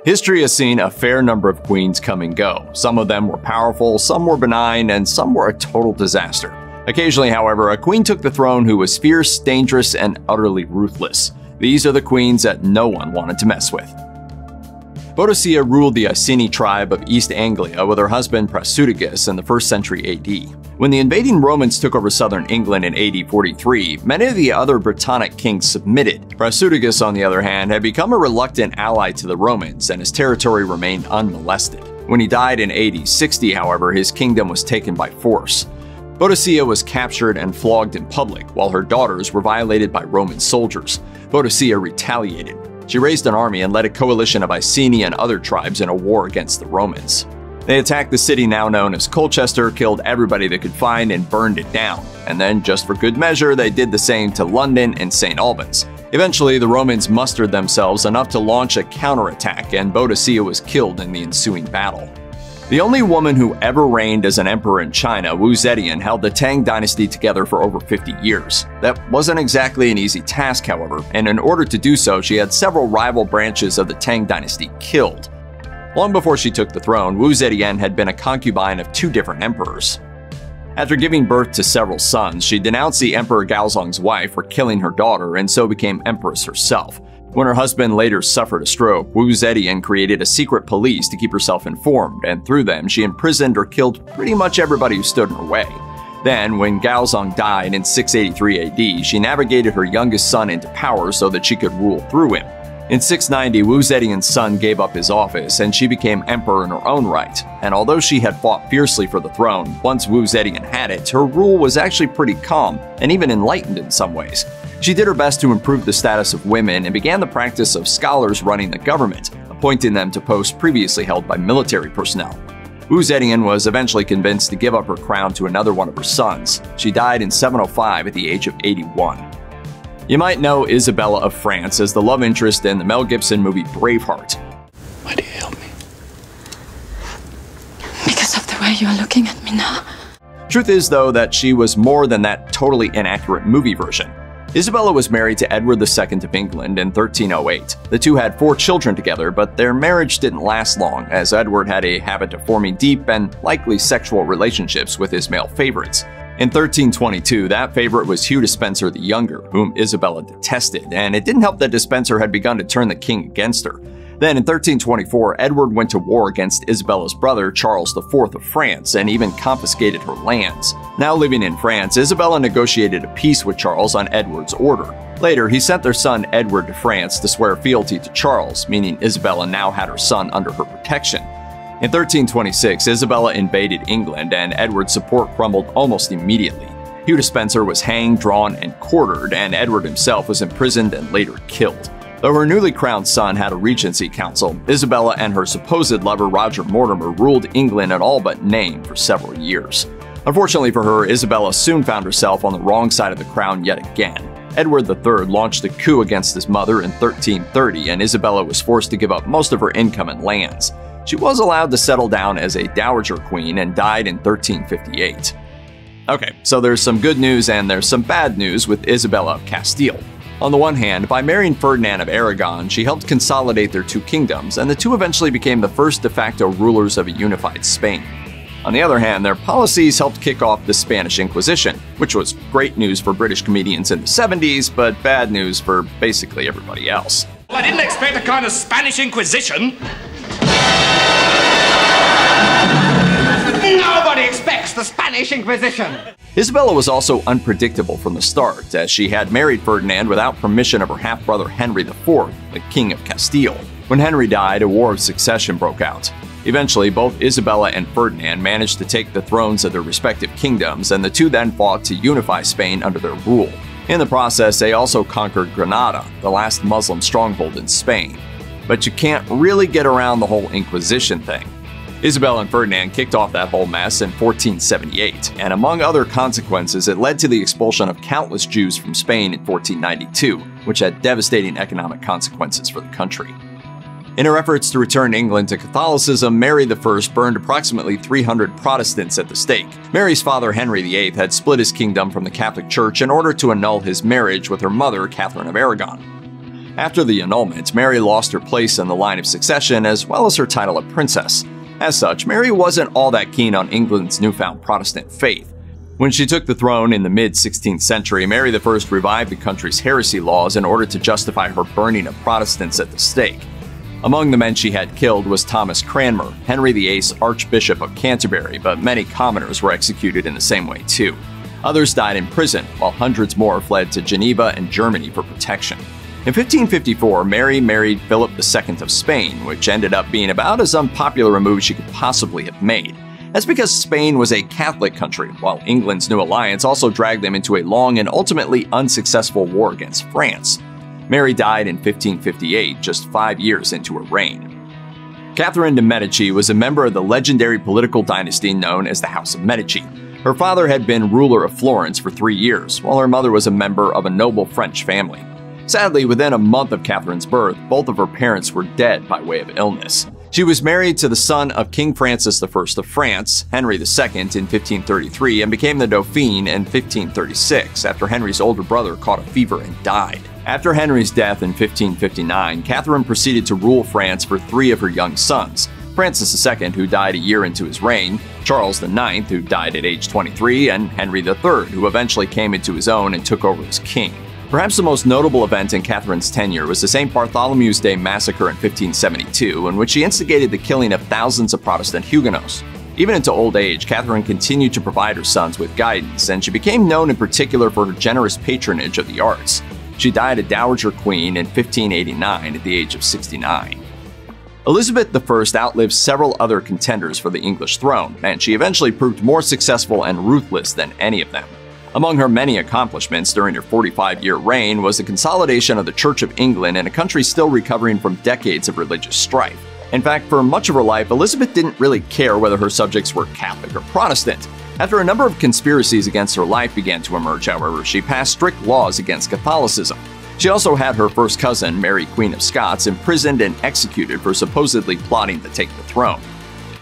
History has seen a fair number of queens come and go. Some of them were powerful, some were benign, and some were a total disaster. Occasionally, however, a queen took the throne who was fierce, dangerous, and utterly ruthless. These are the queens that no one wanted to mess with. Boadicea ruled the Iceni tribe of East Anglia with her husband Prasutagus in the 1st century AD. When the invading Romans took over southern England in AD 43, many of the other Brittonic kings submitted. Prasutagus, on the other hand, had become a reluctant ally to the Romans, and his territory remained unmolested. When he died in AD 60, however, his kingdom was taken by force. Boadicea was captured and flogged in public, while her daughters were violated by Roman soldiers. Boadicea retaliated. She raised an army and led a coalition of Iceni and other tribes in a war against the Romans. They attacked the city now known as Colchester, killed everybody they could find, and burned it down. And then, just for good measure, they did the same to London and St. Albans. Eventually, the Romans mustered themselves enough to launch a counterattack, and Boadicea was killed in the ensuing battle. The only woman who ever reigned as an emperor in China, Zetian, held the Tang dynasty together for over 50 years. That wasn't exactly an easy task, however, and in order to do so, she had several rival branches of the Tang dynasty killed. Long before she took the throne, Zetian had been a concubine of 2 different emperors. After giving birth to several sons, she denounced the Emperor Gaozong's wife for killing her daughter and so became empress herself. When her husband later suffered a stroke, Zetian created a secret police to keep herself informed, and through them she imprisoned or killed pretty much everybody who stood in her way. Then, when Gaozong died in 683 AD, she navigated her youngest son into power so that she could rule through him. In 690, Zetian's son gave up his office, and she became emperor in her own right. And although she had fought fiercely for the throne, once Zetian had it, her rule was actually pretty calm, and even enlightened in some ways. She did her best to improve the status of women and began the practice of scholars running the government, appointing them to posts previously held by military personnel. Zetian was eventually convinced to give up her crown to another one of her sons. She died in 705 at the age of 81. You might know Isabella of France as the love interest in the Mel Gibson movie Braveheart. Why do you help me? Because of the way you are looking at me now. Truth is, though, that she was more than that totally inaccurate movie version. Isabella was married to Edward II of England in 1308. The two had 4 children together, but their marriage didn't last long, as Edward had a habit of forming deep and likely sexual relationships with his male favorites. In 1322, that favorite was Hugh Despenser the Younger, whom Isabella detested, and it didn't help that Despenser had begun to turn the king against her. Then in 1324, Edward went to war against Isabella's brother, Charles IV of France, and even confiscated her lands. Now living in France, Isabella negotiated a peace with Charles on Edward's order. Later, he sent their son Edward to France to swear fealty to Charles, meaning Isabella now had her son under her protection. In 1326, Isabella invaded England, and Edward's support crumbled almost immediately. Hugh Despenser was hanged, drawn, and quartered, and Edward himself was imprisoned and later killed. Though her newly crowned son had a regency council, Isabella and her supposed lover Roger Mortimer ruled England in all but name for several years. Unfortunately for her, Isabella soon found herself on the wrong side of the crown yet again. Edward III launched a coup against his mother in 1330, and Isabella was forced to give up most of her income and lands. She was allowed to settle down as a dowager queen and died in 1358. Okay, so there's some good news and there's some bad news with Isabella of Castile. On the one hand, by marrying Ferdinand of Aragon, she helped consolidate their 2 kingdoms, and the two eventually became the first de facto rulers of a unified Spain. On the other hand, their policies helped kick off the Spanish Inquisition, which was great news for British comedians in the 70s, but bad news for basically everybody else. Well, I didn't expect a kind of Spanish Inquisition. Nobody expects the Spanish Inquisition! Isabella was also unpredictable from the start, as she had married Ferdinand without permission of her half-brother Henry IV, the King of Castile. When Henry died, a war of succession broke out. Eventually, both Isabella and Ferdinand managed to take the thrones of their respective kingdoms, and the two then fought to unify Spain under their rule. In the process, they also conquered Granada, the last Muslim stronghold in Spain. But you can't really get around the whole Inquisition thing. Isabella and Ferdinand kicked off that whole mess in 1478, and among other consequences, it led to the expulsion of countless Jews from Spain in 1492, which had devastating economic consequences for the country. In her efforts to return England to Catholicism, Mary I burned approximately 300 Protestants at the stake. Mary's father, Henry VIII, had split his kingdom from the Catholic Church in order to annul his marriage with her mother, Catherine of Aragon. After the annulment, Mary lost her place in the line of succession as well as her title of princess. As such, Mary wasn't all that keen on England's newfound Protestant faith. When she took the throne in the mid-16th century, Mary I revived the country's heresy laws in order to justify her burning of Protestants at the stake. Among the men she had killed was Thomas Cranmer, Henry VIII's Archbishop of Canterbury, but many commoners were executed in the same way too. Others died in prison, while hundreds more fled to Geneva and Germany for protection. In 1554, Mary married Philip II of Spain, which ended up being about as unpopular a move she could possibly have made. That's because Spain was a Catholic country, while England's new alliance also dragged them into a long and ultimately unsuccessful war against France. Mary died in 1558, just 5 years into her reign. Catherine de' Medici was a member of the legendary political dynasty known as the House of Medici. Her father had been ruler of Florence for 3 years, while her mother was a member of a noble French family. Sadly, within a month of Catherine's birth, both of her parents were dead by way of illness. She was married to the son of King Francis I of France, Henry II, in 1533, and became the Dauphin in 1536 after Henry's older brother caught a fever and died. After Henry's death in 1559, Catherine proceeded to rule France for 3 of her young sons: Francis II, who died a year into his reign, Charles IX, who died at age 23, and Henry III, who eventually came into his own and took over as king. Perhaps the most notable event in Catherine's tenure was the St. Bartholomew's Day massacre in 1572, in which she instigated the killing of thousands of Protestant Huguenots. Even into old age, Catherine continued to provide her sons with guidance, and she became known in particular for her generous patronage of the arts. She died a dowager queen in 1589 at the age of 69. Elizabeth I outlived several other contenders for the English throne, and she eventually proved more successful and ruthless than any of them. Among her many accomplishments during her 45-year reign was the consolidation of the Church of England in a country still recovering from decades of religious strife. In fact, for much of her life, Elizabeth didn't really care whether her subjects were Catholic or Protestant. After a number of conspiracies against her life began to emerge, however, she passed strict laws against Catholicism. She also had her first cousin, Mary, Queen of Scots, imprisoned and executed for supposedly plotting to take the throne.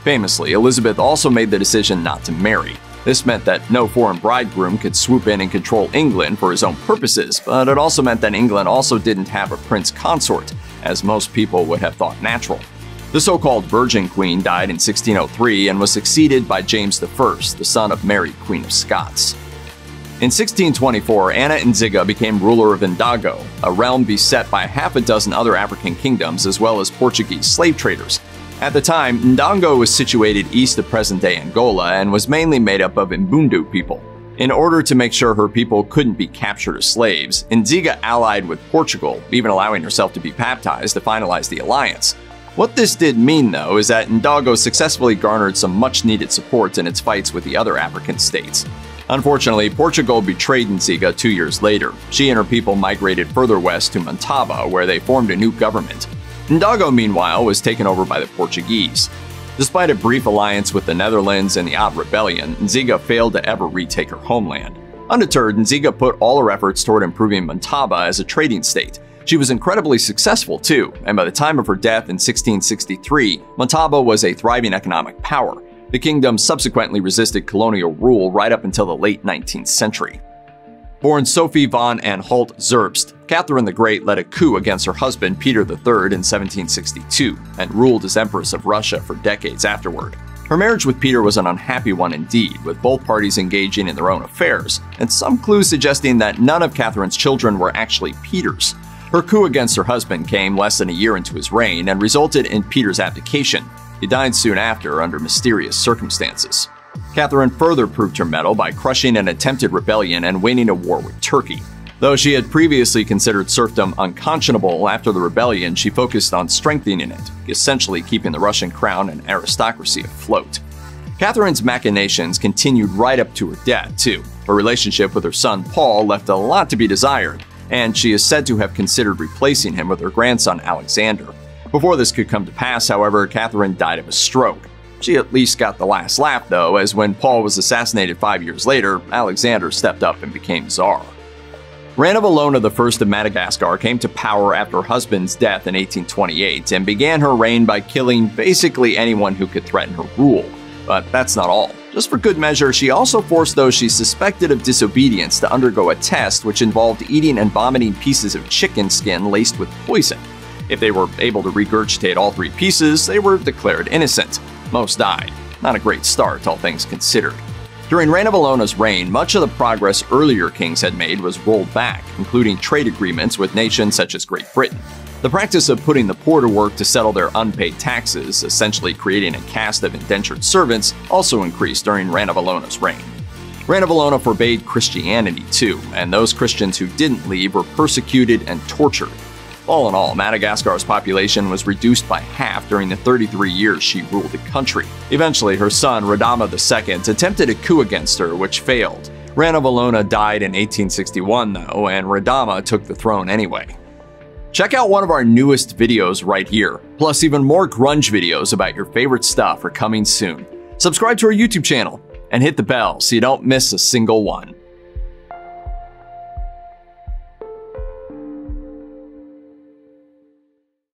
Famously, Elizabeth also made the decision not to marry. This meant that no foreign bridegroom could swoop in and control England for his own purposes, but it also meant that England also didn't have a prince consort, as most people would have thought natural. The so-called Virgin Queen died in 1603 and was succeeded by James I, the son of Mary, Queen of Scots. In 1624, Anna Nzinga became ruler of Ndago, a realm beset by half a dozen other African kingdoms as well as Portuguese slave traders. At the time, Ndago was situated east of present-day Angola and was mainly made up of Mbundu people. In order to make sure her people couldn't be captured as slaves, Nzinga allied with Portugal, even allowing herself to be baptized to finalize the alliance. What this did mean, though, is that Ndago successfully garnered some much-needed support in its fights with the other African states. Unfortunately, Portugal betrayed Nzinga 2 years later. She and her people migrated further west to Matamba, where they formed a new government. Ndago, meanwhile, was taken over by the Portuguese. Despite a brief alliance with the Netherlands and the Odd Rebellion, Nzinga failed to ever retake her homeland. Undeterred, Nzinga put all her efforts toward improving Matamba as a trading state. She was incredibly successful too, and by the time of her death in 1663, Matamba was a thriving economic power. The kingdom subsequently resisted colonial rule right up until the late 19th century. Born Sophie von Anhalt-Zerbst, Catherine the Great led a coup against her husband Peter III in 1762 and ruled as Empress of Russia for decades afterward. Her marriage with Peter was an unhappy one indeed, with both parties engaging in their own affairs, and some clues suggesting that none of Catherine's children were actually Peter's. Her coup against her husband came less than a year into his reign and resulted in Peter's abdication. He died soon after under mysterious circumstances. Catherine further proved her mettle by crushing an attempted rebellion and winning a war with Turkey. Though she had previously considered serfdom unconscionable after the rebellion, she focused on strengthening it, essentially keeping the Russian crown and aristocracy afloat. Catherine's machinations continued right up to her death, too. Her relationship with her son Paul left a lot to be desired, and she is said to have considered replacing him with her grandson Alexander. Before this could come to pass, however, Catherine died of a stroke. She at least got the last laugh, though, as when Paul was assassinated 5 years later, Alexander stepped up and became Tsar. Ranavalona I of Madagascar came to power after her husband's death in 1828 and began her reign by killing basically anyone who could threaten her rule. But that's not all. Just for good measure, she also forced those she suspected of disobedience to undergo a test which involved eating and vomiting pieces of chicken skin laced with poison. If they were able to regurgitate all 3 pieces, they were declared innocent. Most died. Not a great start, all things considered. During Ranavalona's reign, much of the progress earlier kings had made was rolled back, including trade agreements with nations such as Great Britain. The practice of putting the poor to work to settle their unpaid taxes, essentially creating a caste of indentured servants, also increased during Ranavalona's reign. Ranavalona forbade Christianity too, and those Christians who didn't leave were persecuted and tortured. All in all, Madagascar's population was reduced by half during the 33 years she ruled the country. Eventually, her son, Radama II, attempted a coup against her, which failed. Ranavalona died in 1861, though, and Radama took the throne anyway. Check out one of our newest videos right here. Plus, even more grunge videos about your favorite stuff are coming soon. Subscribe to our YouTube channel and hit the bell so you don't miss a single one.